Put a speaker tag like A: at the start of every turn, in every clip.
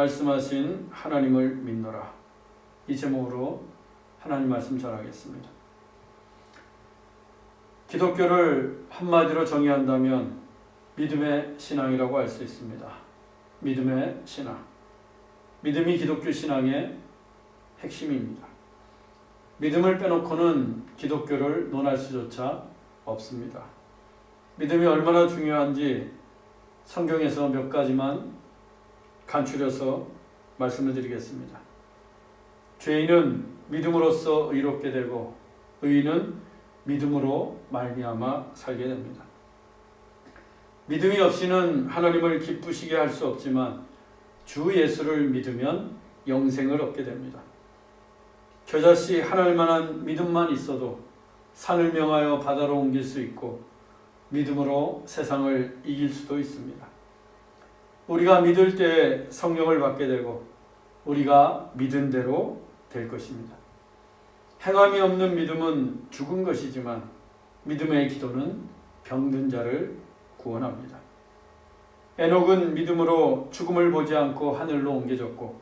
A: 말씀하신 하나님을 믿노라. 이 제목으로 하나님 말씀 전하겠습니다. 기독교를 한마디로 정의한다면 믿음의 신앙이라고 할 수 있습니다. 믿음의 신앙. 믿음이 기독교 신앙의 핵심입니다. 믿음을 빼놓고는 기독교를 논할 수조차 없습니다. 믿음이 얼마나 중요한지 성경에서 몇 가지만 간추려서 말씀을 드리겠습니다. 죄인은 믿음으로써 의롭게 되고 의인은 믿음으로 말미암아 살게 됩니다. 믿음이 없이는 하나님을 기쁘시게 할 수 없지만 주 예수를 믿으면 영생을 얻게 됩니다. 겨자씨 하늘 만한 믿음만 있어도 산을 명하여 바다로 옮길 수 있고 믿음으로 세상을 이길 수도 있습니다. 우리가 믿을 때 성령을 받게 되고 우리가 믿은 대로 될 것입니다. 행함이 없는 믿음은 죽은 것이지만 믿음의 기도는 병든 자를 구원합니다. 에녹은 믿음으로 죽음을 보지 않고 하늘로 옮겨졌고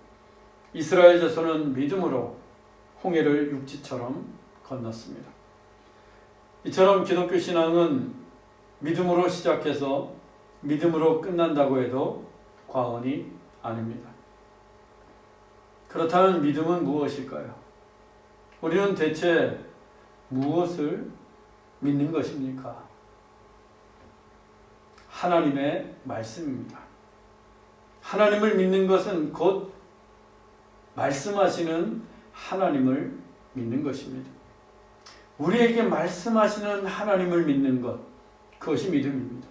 A: 이스라엘 자손은 믿음으로 홍해를 육지처럼 건넜습니다. 이처럼 기독교 신앙은 믿음으로 시작해서 믿음으로 끝난다고 해도 과언이 아닙니다. 그렇다면 믿음은 무엇일까요? 우리는 대체 무엇을 믿는 것입니까? 하나님의 말씀입니다. 하나님을 믿는 것은 곧 말씀하시는 하나님을 믿는 것입니다. 우리에게 말씀하시는 하나님을 믿는 것, 그것이 믿음입니다.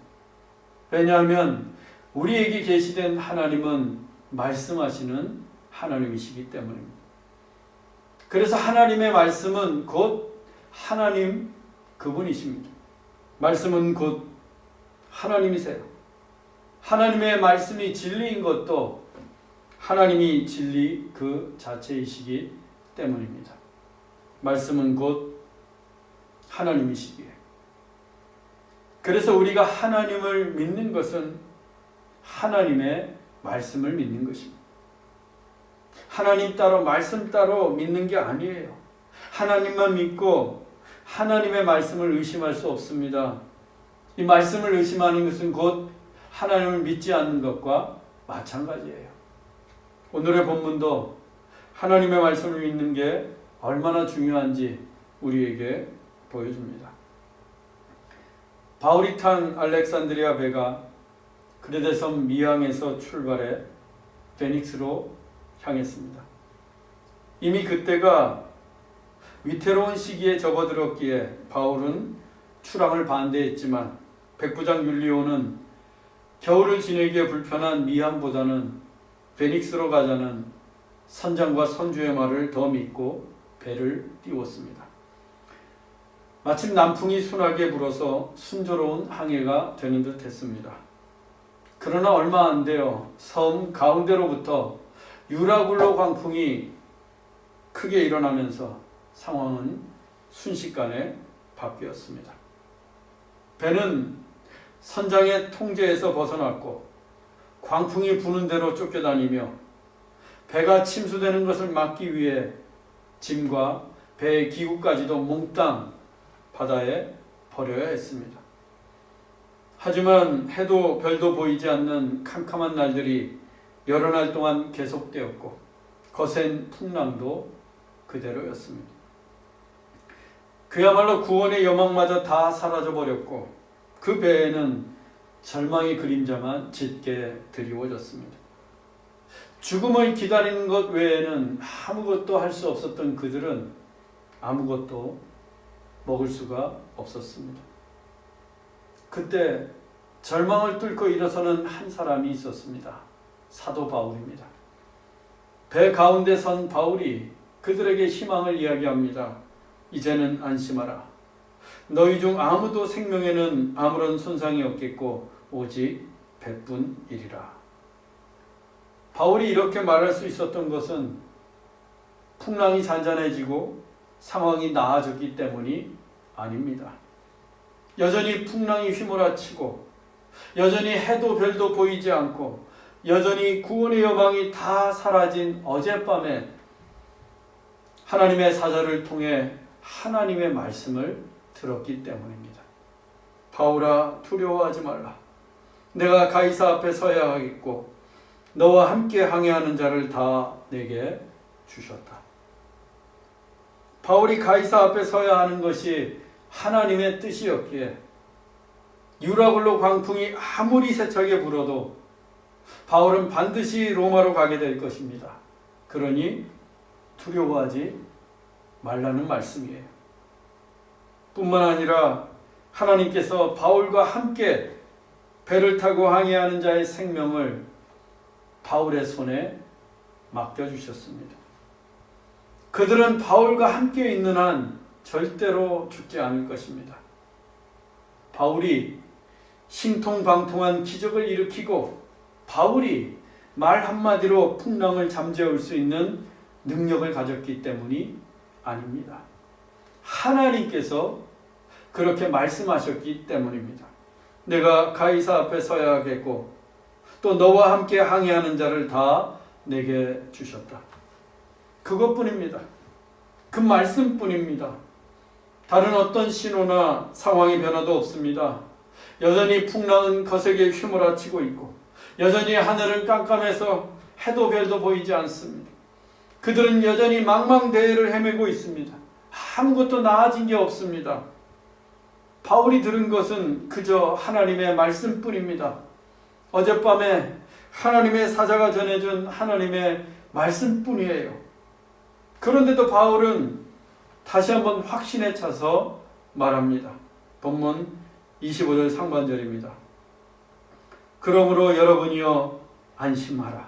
A: 왜냐하면 우리에게 계시된 하나님은 말씀하시는 하나님이시기 때문입니다. 그래서 하나님의 말씀은 곧 하나님 그분이십니다. 말씀은 곧 하나님이세요. 하나님의 말씀이 진리인 것도 하나님이 진리 그 자체이시기 때문입니다. 말씀은 곧 하나님이시기에. 그래서 우리가 하나님을 믿는 것은 하나님의 말씀을 믿는 것입니다. 하나님 따로 말씀 따로 믿는 게 아니에요. 하나님만 믿고 하나님의 말씀을 의심할 수 없습니다. 이 말씀을 의심하는 것은 곧 하나님을 믿지 않는 것과 마찬가지예요. 오늘의 본문도 하나님의 말씀을 믿는 게 얼마나 중요한지 우리에게 보여줍니다. 바울이 탄 알렉산드리아 배가 그레데 섬 미항에서 출발해 페닉스로 향했습니다. 이미 그때가 위태로운 시기에 접어들었기에 바울은 출항을 반대했지만 백부장 율리오는 겨울을 지내기에 불편한 미항보다는 페닉스로 가자는 선장과 선주의 말을 더 믿고 배를 띄웠습니다. 마침 남풍이 순하게 불어서 순조로운 항해가 되는 듯 했습니다. 그러나 얼마 안 되어 섬 가운데로부터 유라굴로 광풍이 크게 일어나면서 상황은 순식간에 바뀌었습니다. 배는 선장의 통제에서 벗어났고 광풍이 부는 대로 쫓겨다니며 배가 침수되는 것을 막기 위해 짐과 배의 기구까지도 몽땅 바다에 버려야 했습니다. 하지만 해도 별도 보이지 않는 캄캄한 날들이 여러 날 동안 계속되었고 거센 풍랑도 그대로였습니다. 그야말로 구원의 여망마저 다 사라져버렸고 그 배에는 절망의 그림자만 짙게 드리워졌습니다. 죽음을 기다리는 것 외에는 아무것도 할 수 없었던 그들은 아무것도 먹을 수가 없었습니다. 그때 절망을 뚫고 일어서는 한 사람이 있었습니다. 사도 바울입니다. 배 가운데 선 바울이 그들에게 희망을 이야기합니다. 이제는 안심하라. 너희 중 아무도 생명에는 아무런 손상이 없겠고 오직 배뿐이리라. 바울이 이렇게 말할 수 있었던 것은 풍랑이 잔잔해지고 상황이 나아졌기 때문이 아닙니다. 여전히 풍랑이 휘몰아치고 여전히 해도 별도 보이지 않고 여전히 구원의 여망이 다 사라진 어젯밤에 하나님의 사자를 통해 하나님의 말씀을 들었기 때문입니다. 바울아, 두려워하지 말라. 내가 가이사 앞에 서야 하겠고 너와 함께 항해하는 자를 다 내게 주셨다. 바울이 가이사 앞에 서야 하는 것이 하나님의 뜻이었기에 유라굴로 광풍이 아무리 세차게 불어도 바울은 반드시 로마로 가게 될 것입니다. 그러니 두려워하지 말라는 말씀이에요. 뿐만 아니라 하나님께서 바울과 함께 배를 타고 항해하는 자의 생명을 바울의 손에 맡겨주셨습니다. 그들은 바울과 함께 있는 한 절대로 죽지 않을 것입니다. 바울이 신통방통한 기적을 일으키고 바울이 말 한마디로 풍랑을 잠재울 수 있는 능력을 가졌기 때문이 아닙니다. 하나님께서 그렇게 말씀하셨기 때문입니다. 내가 가이사 앞에 서야 하겠고 또 너와 함께 항해하는 자를 다 내게 주셨다. 그것뿐입니다. 그 말씀뿐입니다. 다른 어떤 신호나 상황의 변화도 없습니다. 여전히 풍랑은 거세게 휘몰아치고 있고 여전히 하늘은 깜깜해서 해도 별도 보이지 않습니다. 그들은 여전히 망망대해를 헤매고 있습니다. 아무것도 나아진 게 없습니다. 바울이 들은 것은 그저 하나님의 말씀뿐입니다. 어젯밤에 하나님의 사자가 전해준 하나님의 말씀뿐이에요. 그런데도 바울은 다시 한번 확신에 차서 말합니다. 본문 25절 상반절입니다. 그러므로 여러분이여 안심하라.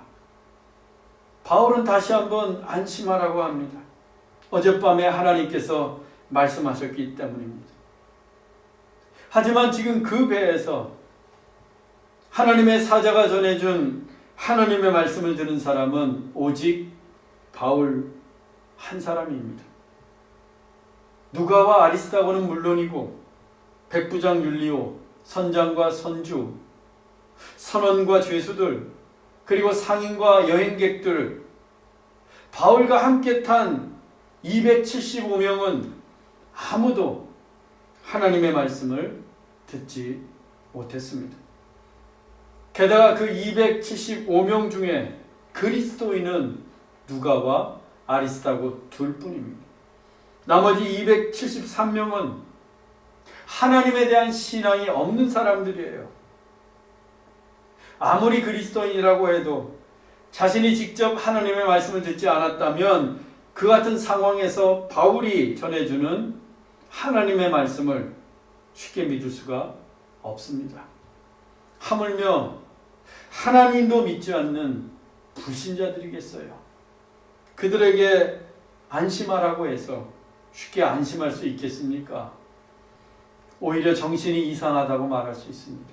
A: 바울은 다시 한번 안심하라고 합니다. 어젯밤에 하나님께서 말씀하셨기 때문입니다. 하지만 지금 그 배에서 하나님의 사자가 전해준 하나님의 말씀을 들은 사람은 오직 바울 한 사람입니다. 누가와 아리스다고는 물론이고 백부장 율리오, 선장과 선주, 선원과 죄수들, 그리고 상인과 여행객들, 바울과 함께 탄 275명은 아무도 하나님의 말씀을 듣지 못했습니다. 게다가 그 275명 중에 그리스도인은 누가와 아리스다고 둘뿐입니다. 나머지 273명은 하나님에 대한 신앙이 없는 사람들이에요. 아무리 그리스도인이라고 해도 자신이 직접 하나님의 말씀을 듣지 않았다면 그 같은 상황에서 바울이 전해주는 하나님의 말씀을 쉽게 믿을 수가 없습니다. 하물며 하나님도 믿지 않는 불신자들이겠어요. 그들에게 안심하라고 해서 쉽게 안심할 수 있겠습니까? 오히려 정신이 이상하다고 말할 수 있습니다.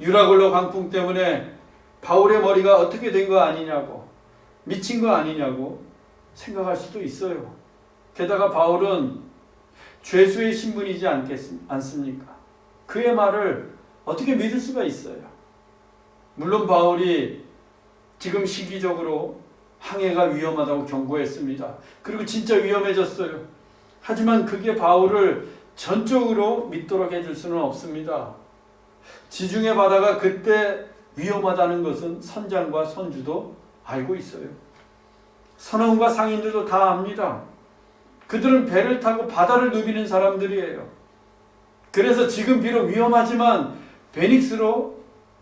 A: 유라굴로 광풍 때문에 바울의 머리가 어떻게 된 거 아니냐고, 미친 거 아니냐고 생각할 수도 있어요. 게다가 바울은 죄수의 신분이지 않습니까? 그의 말을 어떻게 믿을 수가 있어요? 물론 바울이 지금 시기적으로 항해가 위험하다고 경고했습니다. 그리고 진짜 위험해졌어요. 하지만 그게 바울을 전적으로 믿도록 해줄 수는 없습니다. 지중해 바다가 그때 위험하다는 것은 선장과 선주도 알고 있어요. 선원과 상인들도 다 압니다. 그들은 배를 타고 바다를 누비는 사람들이에요. 그래서 지금 비록 위험하지만 베닉스로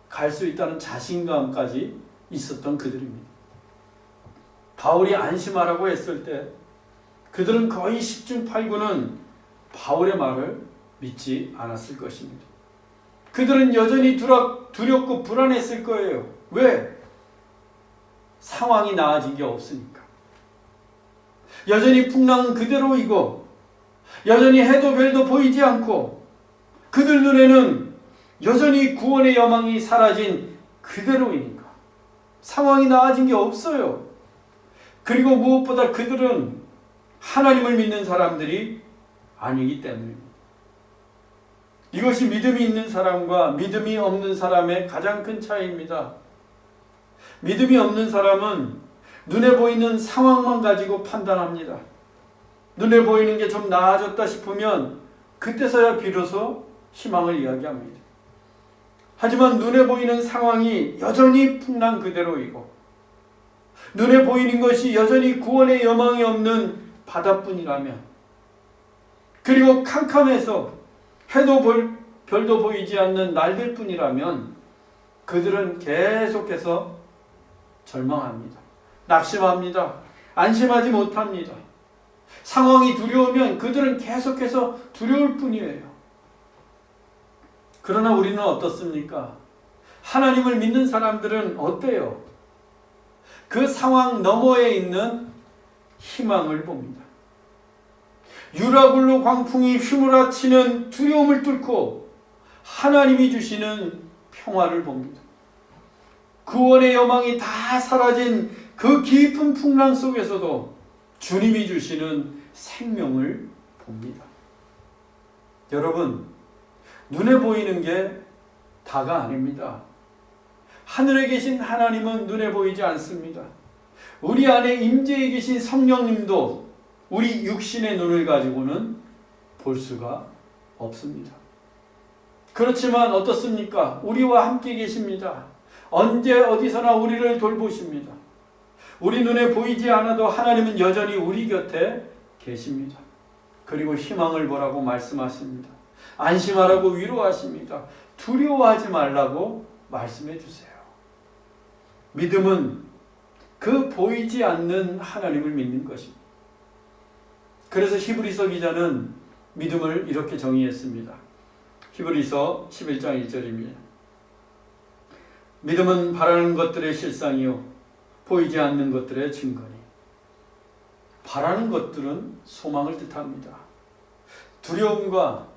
A: 갈 수 있다는 자신감까지 있었던 그들입니다. 바울이 안심하라고 했을 때 그들은 거의 10중 8구는 바울의 말을 믿지 않았을 것입니다. 그들은 여전히 두렵고 불안했을 거예요. 왜? 상황이 나아진 게 없으니까. 여전히 풍랑은 그대로이고 여전히 해도 별도 보이지 않고 그들 눈에는 여전히 구원의 여망이 사라진 그대로이니까 상황이 나아진 게 없어요. 그리고 무엇보다 그들은 하나님을 믿는 사람들이 아니기 때문입니다. 이것이 믿음이 있는 사람과 믿음이 없는 사람의 가장 큰 차이입니다. 믿음이 없는 사람은 눈에 보이는 상황만 가지고 판단합니다. 눈에 보이는 게 좀 나아졌다 싶으면 그때서야 비로소 희망을 이야기합니다. 하지만 눈에 보이는 상황이 여전히 풍랑 그대로이고 눈에 보이는 것이 여전히 구원의 여망이 없는 바다뿐이라면, 그리고 캄캄해서 해도 별도 보이지 않는 날들 뿐이라면 그들은 계속해서 절망합니다. 낙심합니다. 안심하지 못합니다. 상황이 두려우면 그들은 계속해서 두려울 뿐이에요. 그러나 우리는 어떻습니까? 하나님을 믿는 사람들은 어때요? 그 상황 너머에 있는 희망을 봅니다. 유라굴로 광풍이 휘몰아치는 두려움을 뚫고 하나님이 주시는 평화를 봅니다. 구원의 여망이 다 사라진 그 깊은 풍랑 속에서도 주님이 주시는 생명을 봅니다. 여러분, 눈에 보이는 게 다가 아닙니다. 하늘에 계신 하나님은 눈에 보이지 않습니다. 우리 안에 임재해 계신 성령님도 우리 육신의 눈을 가지고는 볼 수가 없습니다. 그렇지만 어떻습니까? 우리와 함께 계십니다. 언제 어디서나 우리를 돌보십니다. 우리 눈에 보이지 않아도 하나님은 여전히 우리 곁에 계십니다. 그리고 희망을 보라고 말씀하십니다. 안심하라고 위로하십니다. 두려워하지 말라고 말씀해 주세요. 믿음은 그 보이지 않는 하나님을 믿는 것입니다. 그래서 히브리서 기자는 믿음을 이렇게 정의했습니다. 히브리서 11장 1절입니다. 믿음은 바라는 것들의 실상이요 보이지 않는 것들의 증거니. 바라는 것들은 소망을 뜻합니다. 두려움과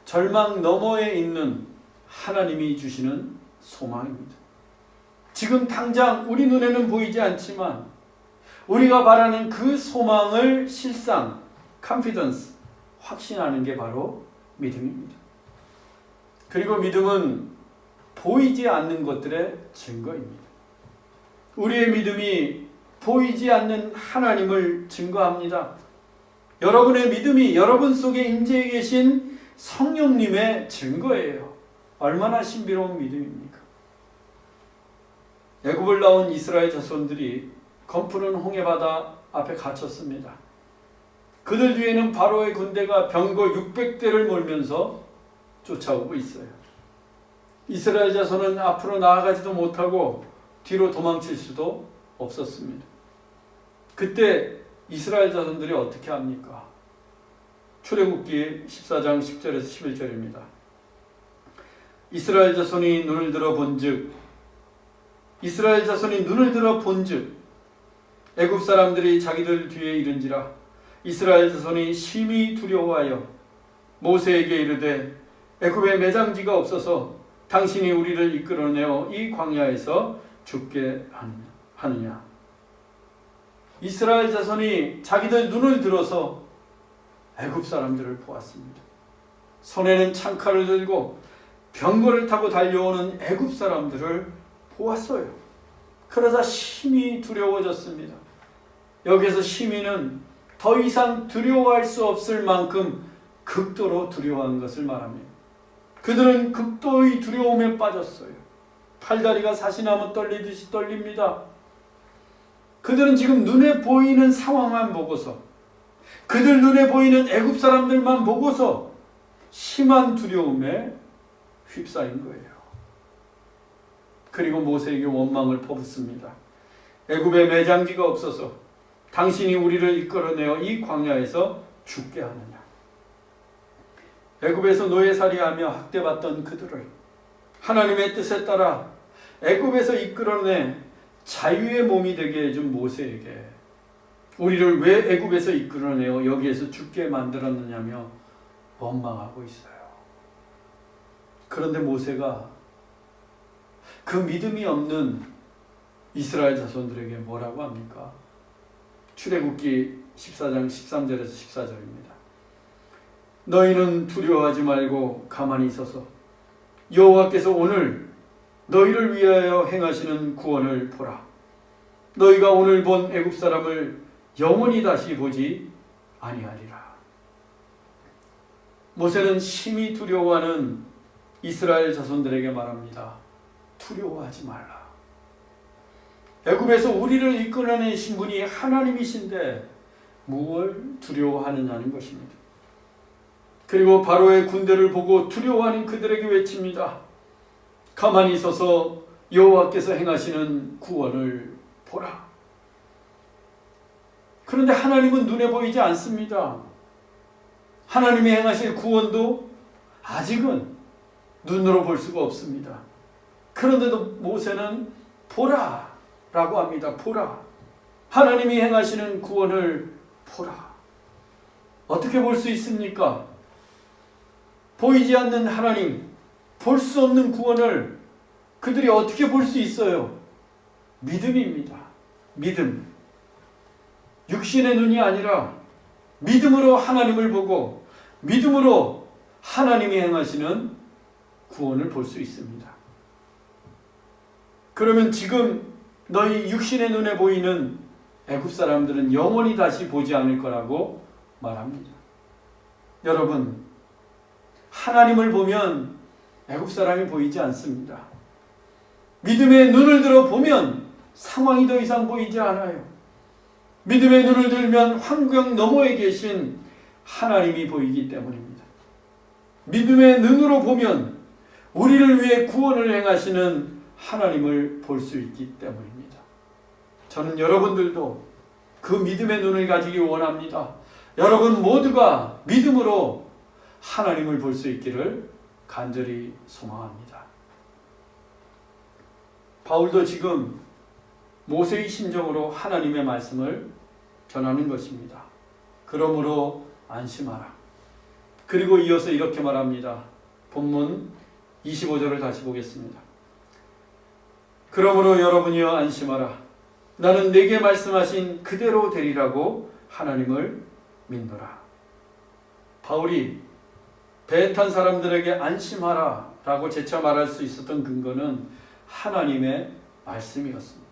A: 절망 너머에 있는 하나님이 주시는 소망입니다. 지금 당장 우리 눈에는 보이지 않지만 우리가 바라는 그 소망을 실상, confidence, 확신하는 게 바로 믿음입니다. 그리고 믿음은 보이지 않는 것들의 증거입니다. 우리의 믿음이 보이지 않는 하나님을 증거합니다. 여러분의 믿음이 여러분 속에 임재해 계신 성령님의 증거예요. 얼마나 신비로운 믿음입니까? 애굽을 나온 이스라엘 자손들이 검푸른 홍해바다 앞에 갇혔습니다. 그들 뒤에는 바로의 군대가 병거 600대를 몰면서 쫓아오고 있어요. 이스라엘 자손은 앞으로 나아가지도 못하고 뒤로 도망칠 수도 없었습니다. 그때 이스라엘 자손들이 어떻게 합니까? 출애굽기 14장 10절에서 11절입니다. 이스라엘 자손이 눈을 들어 본즉 애굽 사람들이 자기들 뒤에 이른지라 이스라엘 자손이 심히 두려워하여 모세에게 이르되 애굽에 매장지가 없어서 당신이 우리를 이끌어내어 이 광야에서 죽게 하느냐. 이스라엘 자손이 자기들 눈을 들어서 애굽 사람들을 보았습니다. 손에는 창칼을 들고 병거를 타고 달려오는 애굽 사람들을 보았어요. 그러자 심히 두려워졌습니다. 여기서 심히는 더 이상 두려워할 수 없을 만큼 극도로 두려워한 것을 말합니다. 그들은 극도의 두려움에 빠졌어요. 팔다리가 사시나무 떨리듯이 떨립니다. 그들은 지금 눈에 보이는 상황만 보고서, 그들 눈에 보이는 애굽 사람들만 보고서 심한 두려움에 휩싸인 거예요. 그리고 모세에게 원망을 퍼붓습니다. 애굽에 매장지가 없어서 당신이 우리를 이끌어내어 이 광야에서 죽게 하느냐. 애굽에서 노예살이하며 학대받던 그들을 하나님의 뜻에 따라 애굽에서 이끌어내 자유의 몸이 되게 해준 모세에게 우리를 왜 애굽에서 이끌어내어 여기에서 죽게 만들었느냐며 원망하고 있어요. 그런데 모세가 그 믿음이 없는 이스라엘 자손들에게 뭐라고 합니까? 출애굽기 14장 13절에서 14절입니다. 너희는 두려워하지 말고 가만히 있어서 여호와께서 오늘 너희를 위하여 행하시는 구원을 보라. 너희가 오늘 본 애굽 사람을 영원히 다시 보지 아니하리라. 모세는 심히 두려워하는 이스라엘 자손들에게 말합니다. 두려워하지 말라. 애굽에서 우리를 이끌어내신 분이 하나님이신데 무엇을 두려워하느냐는 것입니다. 그리고 바로의 군대를 보고 두려워하는 그들에게 외칩니다. 가만히 서서 여호와께서 행하시는 구원을 보라. 그런데 하나님은 눈에 보이지 않습니다. 하나님이 행하실 구원도 아직은 눈으로 볼 수가 없습니다. 그런데도 모세는 보라 라고 합니다. 보라. 하나님이 행하시는 구원을 보라. 어떻게 볼 수 있습니까? 보이지 않는 하나님, 볼 수 없는 구원을 그들이 어떻게 볼 수 있어요? 믿음입니다. 믿음. 육신의 눈이 아니라 믿음으로 하나님을 보고 믿음으로 하나님이 행하시는 구원을 볼 수 있습니다. 그러면 지금 너희 육신의 눈에 보이는 애굽 사람들은 영원히 다시 보지 않을 거라고 말합니다. 여러분, 하나님을 보면 애굽 사람이 보이지 않습니다. 믿음의 눈을 들어 보면 상황이 더 이상 보이지 않아요. 믿음의 눈을 들면 환경 너머에 계신 하나님이 보이기 때문입니다. 믿음의 눈으로 보면 우리를 위해 구원을 행하시는 하나님을 볼 수 있기 때문입니다. 저는 여러분들도 그 믿음의 눈을 가지기 원합니다. 여러분 모두가 믿음으로 하나님을 볼 수 있기를 간절히 소망합니다. 바울도 지금 모세의 심정으로 하나님의 말씀을 전하는 것입니다. 그러므로 안심하라. 그리고 이어서 이렇게 말합니다. 본문 25절을 다시 보겠습니다. 그러므로 여러분이여 안심하라. 나는 내게 말씀하신 그대로 되리라고 하나님을 믿노라. 바울이 배에 탄 사람들에게 안심하라 라고 재차 말할 수 있었던 근거는 하나님의 말씀이었습니다.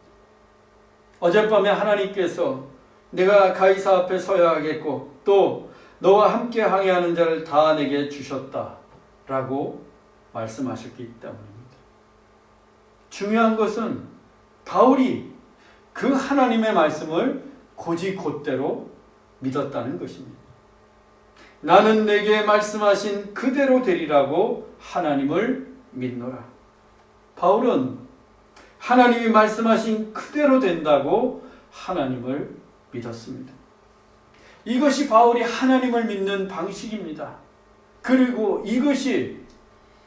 A: 어젯밤에 하나님께서 내가 가이사 앞에 서야 하겠고 또 너와 함께 항해하는 자를 다 내게 주셨다 라고 말씀하셨기 때문입니다. 중요한 것은 바울이 그 하나님의 말씀을 곧이곧대로 믿었다는 것입니다. 나는 내게 말씀하신 그대로 되리라고 하나님을 믿노라. 바울은 하나님이 말씀하신 그대로 된다고 하나님을 믿었습니다. 이것이 바울이 하나님을 믿는 방식입니다. 그리고 이것이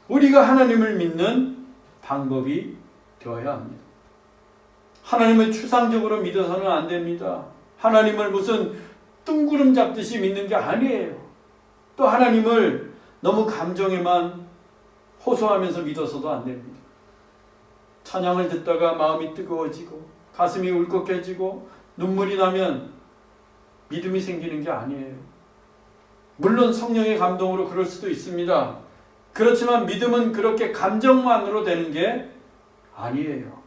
A: 우리가 하나님을 믿는 방법이 되어야 합니다. 하나님을 추상적으로 믿어서는 안 됩니다. 하나님을 무슨 뜬구름 잡듯이 믿는 게 아니에요. 또 하나님을 너무 감정에만 호소하면서 믿어서도 안 됩니다. 찬양을 듣다가 마음이 뜨거워지고 가슴이 울컥해지고 눈물이 나면 믿음이 생기는 게 아니에요. 물론 성령의 감동으로 그럴 수도 있습니다. 그렇지만 믿음은 그렇게 감정만으로 되는 게 아니에요.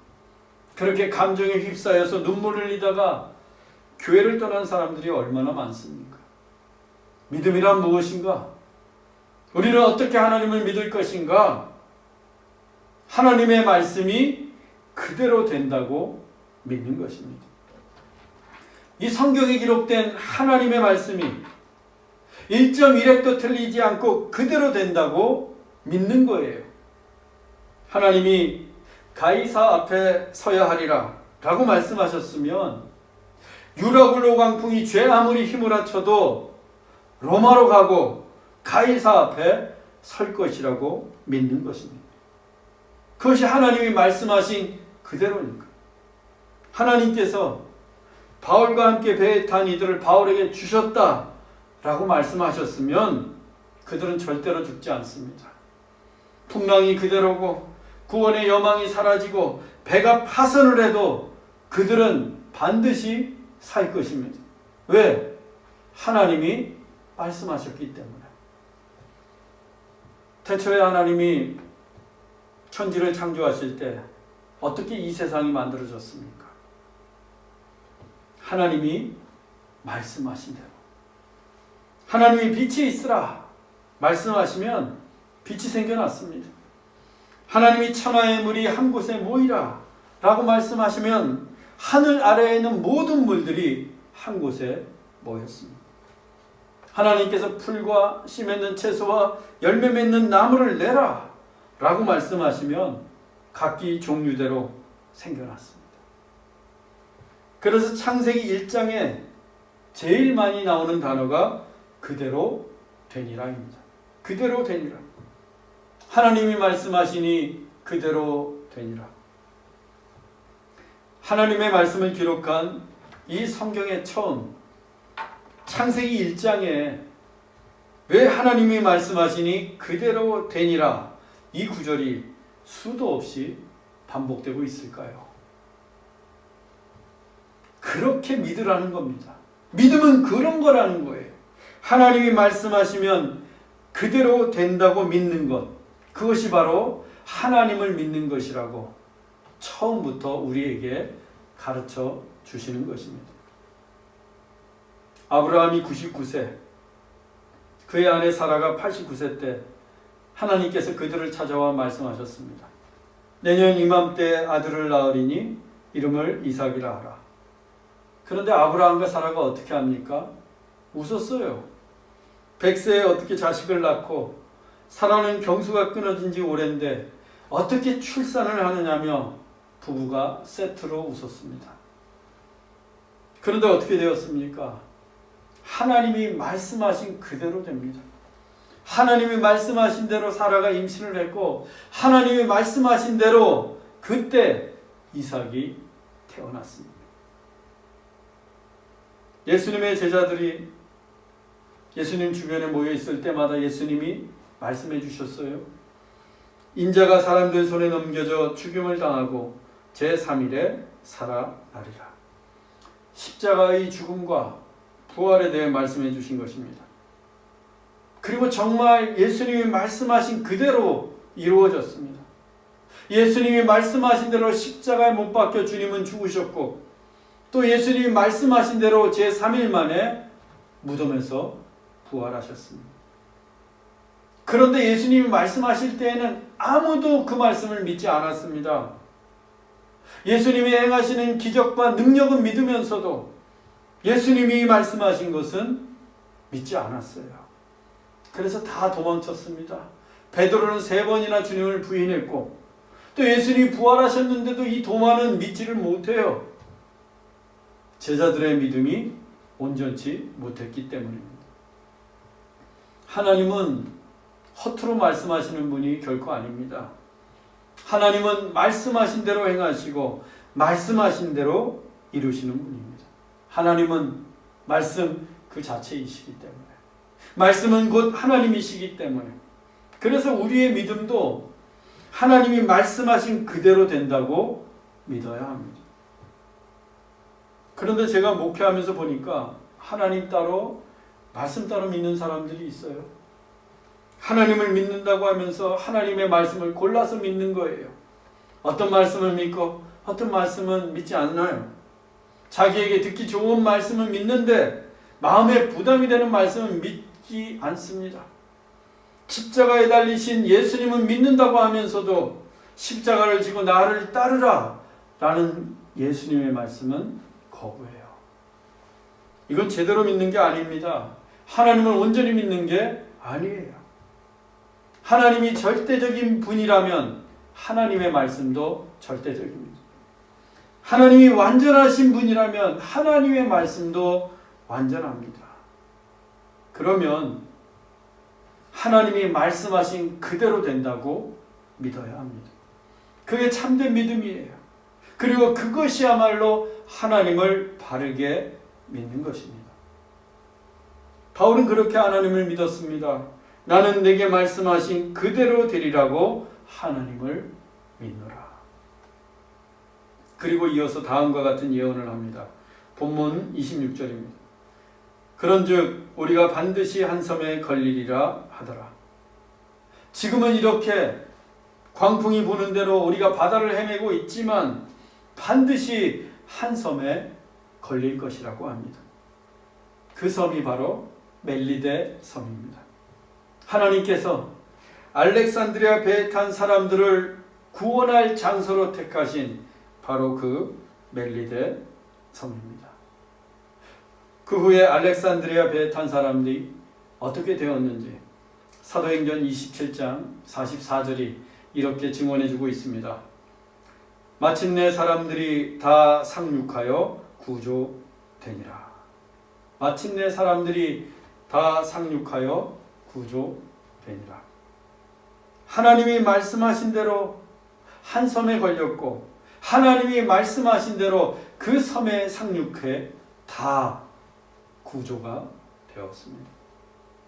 A: 그렇게 감정에 휩싸여서 눈물을 흘리다가 교회를 떠난 사람들이 얼마나 많습니까? 믿음이란 무엇인가? 우리는 어떻게 하나님을 믿을 것인가? 하나님의 말씀이 그대로 된다고 믿는 것입니다. 이 성경에 기록된 하나님의 말씀이 1.1획도 틀리지 않고 그대로 된다고 믿는 거예요. 하나님이 가이사 앞에 서야 하리라 라고 말씀하셨으면 유라굴로 광풍이 죄 아무리 힘을 합쳐도 로마로 가고 가이사 앞에 설 것이라고 믿는 것입니다. 그것이 하나님이 말씀하신 그대로니까. 하나님께서 바울과 함께 배에 탄 이들을 바울에게 주셨다 라고 말씀하셨으면 그들은 절대로 죽지 않습니다. 풍랑이 그대로고 구원의 여망이 사라지고 배가 파선을 해도 그들은 반드시 살 것입니다. 왜? 하나님이 말씀하셨기 때문에. 태초에 하나님이 천지를 창조하실 때 어떻게 이 세상이 만들어졌습니까? 하나님이 말씀하신 대로. 하나님이 빛이 있으라 말씀하시면 빛이 생겨났습니다. 하나님이 천하의 물이 한 곳에 모이라 라고 말씀하시면 하늘 아래에 있는 모든 물들이 한 곳에 모였습니다. 하나님께서 풀과 씨 맺는 채소와 열매 맺는 나무를 내라 라고 말씀하시면 각기 종류대로 생겨났습니다. 그래서 창세기 1장에 제일 많이 나오는 단어가 그대로 되니라입니다. 그대로 되니라. 하나님이 말씀하시니 그대로 되니라. 하나님의 말씀을 기록한 이 성경의 처음 창세기 1장에 왜 하나님이 말씀하시니 그대로 되니라 이 구절이 수도 없이 반복되고 있을까요? 그렇게 믿으라는 겁니다. 믿음은 그런 거라는 거예요. 하나님이 말씀하시면 그대로 된다고 믿는 것, 그것이 바로 하나님을 믿는 것이라고 처음부터 우리에게 가르쳐 주시는 것입니다. 아브라함이 99세, 그의 아내 사라가 89세 때 하나님께서 그들을 찾아와 말씀하셨습니다. 내년 이맘때 아들을 낳으리니 이름을 이삭이라 하라. 그런데 아브라함과 사라가 어떻게 합니까? 웃었어요. 100세에 어떻게 자식을 낳고 사라는 경수가 끊어진 지 오랜데 어떻게 출산을 하느냐며 부부가 세트로 웃었습니다. 그런데 어떻게 되었습니까? 하나님이 말씀하신 그대로 됩니다. 하나님이 말씀하신 대로 사라가 임신을 했고 하나님이 말씀하신 대로 그때 이삭이 태어났습니다. 예수님의 제자들이 예수님 주변에 모여 있을 때마다 예수님이 말씀해 주셨어요. 인자가 사람들 손에 넘겨져 죽임을 당하고 제3일에 살아나리라. 십자가의 죽음과 부활에 대해 말씀해 주신 것입니다. 그리고 정말 예수님이 말씀하신 그대로 이루어졌습니다. 예수님이 말씀하신 대로 십자가에 못 박혀 주님은 죽으셨고 또 예수님이 말씀하신 대로 제3일 만에 무덤에서 부활하셨습니다. 그런데 예수님이 말씀하실 때에는 아무도 그 말씀을 믿지 않았습니다. 예수님이 행하시는 기적과 능력은 믿으면서도 예수님이 말씀하신 것은 믿지 않았어요. 그래서 다 도망쳤습니다. 베드로는 3번이나 주님을 부인했고 또 예수님이 부활하셨는데도 이 도마는 믿지를 못해요. 제자들의 믿음이 온전치 못했기 때문입니다. 하나님은 허투루 말씀하시는 분이 결코 아닙니다. 하나님은 말씀하신 대로 행하시고 말씀하신 대로 이루시는 분입니다. 하나님은 말씀 그 자체이시기 때문에 말씀은 곧 하나님이시기 때문에 그래서 우리의 믿음도 하나님이 말씀하신 그대로 된다고 믿어야 합니다. 그런데 제가 목회하면서 보니까 하나님 따로 말씀 따로 믿는 사람들이 있어요. 하나님을 믿는다고 하면서 하나님의 말씀을 골라서 믿는 거예요. 어떤 말씀을 믿고 어떤 말씀은 믿지 않나요? 자기에게 듣기 좋은 말씀은 믿는데 마음에 부담이 되는 말씀은 믿지 않습니다. 십자가에 달리신 예수님은 믿는다고 하면서도 십자가를 지고 나를 따르라 라는 예수님의 말씀은 거부해요. 이건 제대로 믿는 게 아닙니다. 하나님을 온전히 믿는 게 아니에요. 하나님이 절대적인 분이라면 하나님의 말씀도 절대적입니다. 하나님이 완전하신 분이라면 하나님의 말씀도 완전합니다. 그러면 하나님이 말씀하신 그대로 된다고 믿어야 합니다. 그게 참된 믿음이에요. 그리고 그것이야말로 하나님을 바르게 믿는 것입니다. 바울은 그렇게 하나님을 믿었습니다. 나는 내게 말씀하신 그대로 되리라고 하나님을 믿노라. 그리고 이어서 다음과 같은 예언을 합니다. 본문 26절입니다. 그런즉 우리가 반드시 한 섬에 걸리리라 하더라. 지금은 이렇게 광풍이 부는 대로 우리가 바다를 헤매고 있지만 반드시 한 섬에 걸릴 것이라고 합니다. 그 섬이 바로 멜리데 섬입니다. 하나님께서 알렉산드리아 배에 탄 사람들을 구원할 장소로 택하신 바로 그 멜리데 섬입니다. 그 후에 알렉산드리아 배에 탄 사람들이 어떻게 되었는지 사도행전 27장 44절이 이렇게 증언해주고 있습니다. 마침내 사람들이 다 상륙하여 구조되니라. 마침내 사람들이 다 상륙하여 구조되니라. 하나님이 말씀하신 대로 한 섬에 걸렸고 하나님이 말씀하신 대로 그 섬에 상륙해 다 구조가 되었습니다.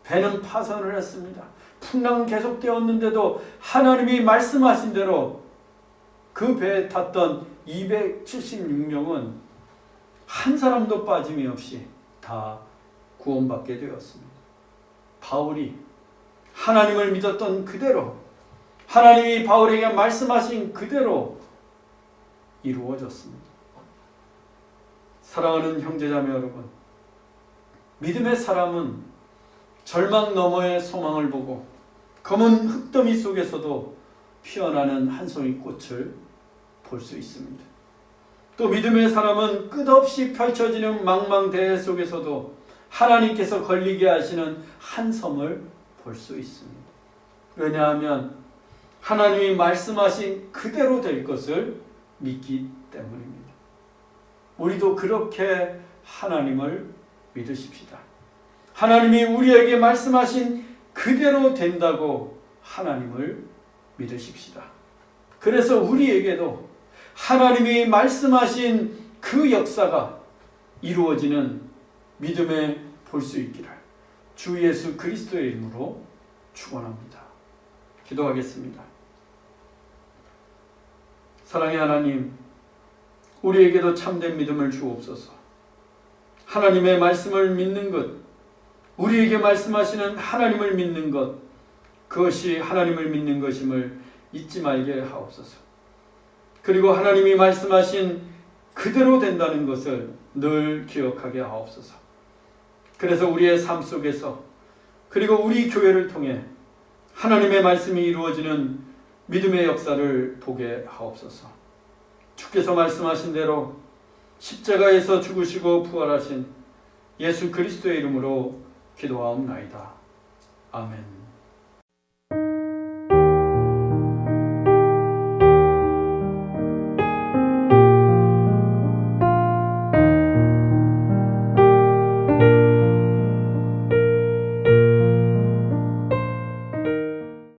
A: 배는 파선을 했습니다. 풍랑은 계속되었는데도 하나님이 말씀하신 대로 그 배에 탔던 276명은 한 사람도 빠짐이 없이 다 구원받게 되었습니다. 바울이 하나님을 믿었던 그대로 하나님이 바울에게 말씀하신 그대로 이루어졌습니다. 사랑하는 형제자매 여러분, 믿음의 사람은 절망 너머의 소망을 보고 검은 흙더미 속에서도 피어나는 한 송이 꽃을 볼 수 있습니다. 또 믿음의 사람은 끝없이 펼쳐지는 망망대해 속에서도 하나님께서 걸리게 하시는 한 섬을 볼 수 있습니다. 왜냐하면 하나님이 말씀하신 그대로 될 것을 믿기 때문입니다. 우리도 그렇게 하나님을 믿으십시다. 하나님이 우리에게 말씀하신 그대로 된다고 하나님을 믿으십시다. 그래서 우리에게도 하나님이 말씀하신 그 역사가 이루어지는 믿음에 볼 수 있기를 주 예수 그리스도의 이름으로 축원합니다. 기도하겠습니다. 사랑의 하나님, 우리에게도 참된 믿음을 주옵소서. 하나님의 말씀을 믿는 것, 우리에게 말씀하시는 하나님을 믿는 것, 그것이 하나님을 믿는 것임을 잊지 말게 하옵소서. 그리고 하나님이 말씀하신 그대로 된다는 것을 늘 기억하게 하옵소서. 그래서 우리의 삶 속에서 그리고 우리 교회를 통해 하나님의 말씀이 이루어지는 믿음의 역사를 보게 하옵소서. 주께서 말씀하신 대로 십자가에서 죽으시고 부활하신 예수 그리스도의 이름으로 기도하옵나이다. 아멘.